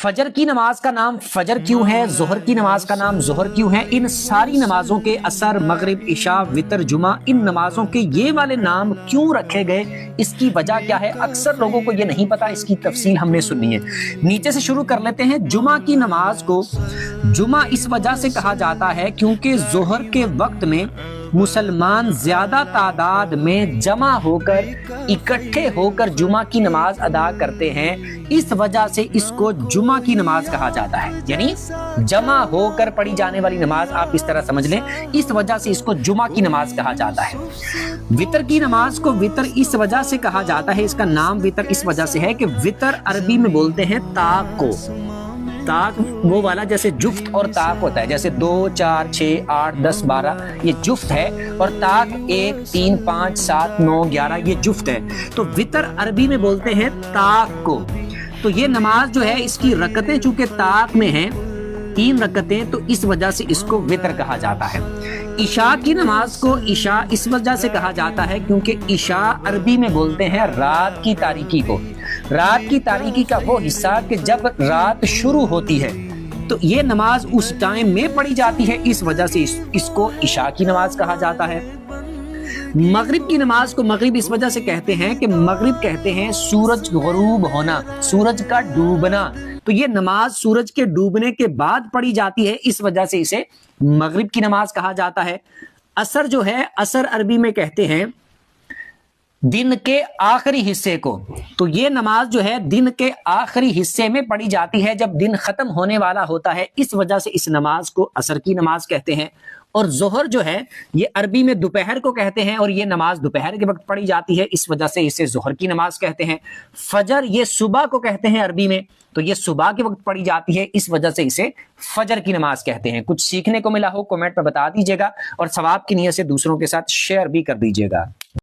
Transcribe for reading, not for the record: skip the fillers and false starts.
فجر کی نماز کا نام فجر کیوں ہے، ظہر کی نماز کا نام ظہر کیوں ہے، ان ساری نمازوں کے عصر، مغرب، عشاء، وتر، جمعہ، ان نمازوں کے یہ والے نام کیوں رکھے گئے، اس کی وجہ کیا ہے؟ اکثر لوگوں کو یہ نہیں پتا، اس کی تفصیل ہم نے سنی ہے۔ نیچے سے شروع کر لیتے ہیں۔ جمعہ کی نماز کو جمعہ اس وجہ سے کہا جاتا ہے کیونکہ ظہر کے وقت میں مسلمان زیادہ تعداد میں جمع ہو کر، اکٹھے ہو کر جمعہ کی نماز ادا کرتے ہیں، اس وجہ سے اس کو جمعہ کی نماز کہا جاتا ہے۔ یعنی جمع ہو کر پڑھی جانے والی نماز آپ اس طرح سمجھ لیں، اس وجہ سے اس کو جمعہ کی نماز کہا جاتا ہے۔ وتر کی نماز کو وتر اس وجہ سے کہا جاتا ہے، اس کا نام وتر اس وجہ سے ہے کہ وتر عربی میں بولتے ہیں طاق کو۔ طاق وہ والا جیسے جفت اور طاق ہوتا ہے، جیسے 2 4 6 8 10 12 یہ جفت ہے، اور طاق 1 3 5 7 9 11 یہ جفت ہے۔ تو وتر عربی میں بولتے ہیں طاق کو۔ تو یہ نماز جو ہے اس کی رکعتیں چونکہ طاق میں ہیں 3 رکعتیں، تو اس وجہ سے اس کو وتر کہا جاتا ہے۔ عشاء کی نماز کو عشاء اس وجہ سے کہا جاتا ہے کیونکہ عشاء عربی میں بولتے ہیں رات کی تاریکی کو۔ رات کی تاریکی کا وہ حصہ کہ جب رات شروع ہوتی ہے، تو یہ نماز اس ٹائم میں پڑھی جاتی ہے، اس وجہ سے اس کو عشاء کی نماز کہا جاتا ہے۔ مغرب کی نماز کو مغرب اس وجہ سے کہتے ہیں کہ مغرب کہتے ہیں سورج غروب ہونا، سورج کا ڈوبنا، تو یہ نماز سورج کے ڈوبنے کے بعد پڑھی جاتی ہے، اس وجہ سے اسے مغرب کی نماز کہا جاتا ہے۔ عصر جو ہے، عصر عربی میں کہتے ہیں دن کے آخری حصے کو، تو یہ نماز جو ہے دن کے آخری حصے میں پڑھی جاتی ہے جب دن ختم ہونے والا ہوتا ہے، اس وجہ سے اس نماز کو عصر کی نماز کہتے ہیں۔ اور ظہر جو ہے یہ عربی میں دوپہر کو کہتے ہیں، اور یہ نماز دوپہر کے وقت پڑھی جاتی ہے، اس وجہ سے اسے ظہر کی نماز کہتے ہیں۔ فجر یہ صبح کو کہتے ہیں عربی میں، تو یہ صبح کے وقت پڑھی جاتی ہے، اس وجہ سے اسے فجر کی نماز کہتے ہیں۔ کچھ سیکھنے کو ملا ہو کمنٹ میں بتا دیجیے گا، اور ثواب کی نیت سے دوسروں کے ساتھ شیئر بھی کر دیجیے گا۔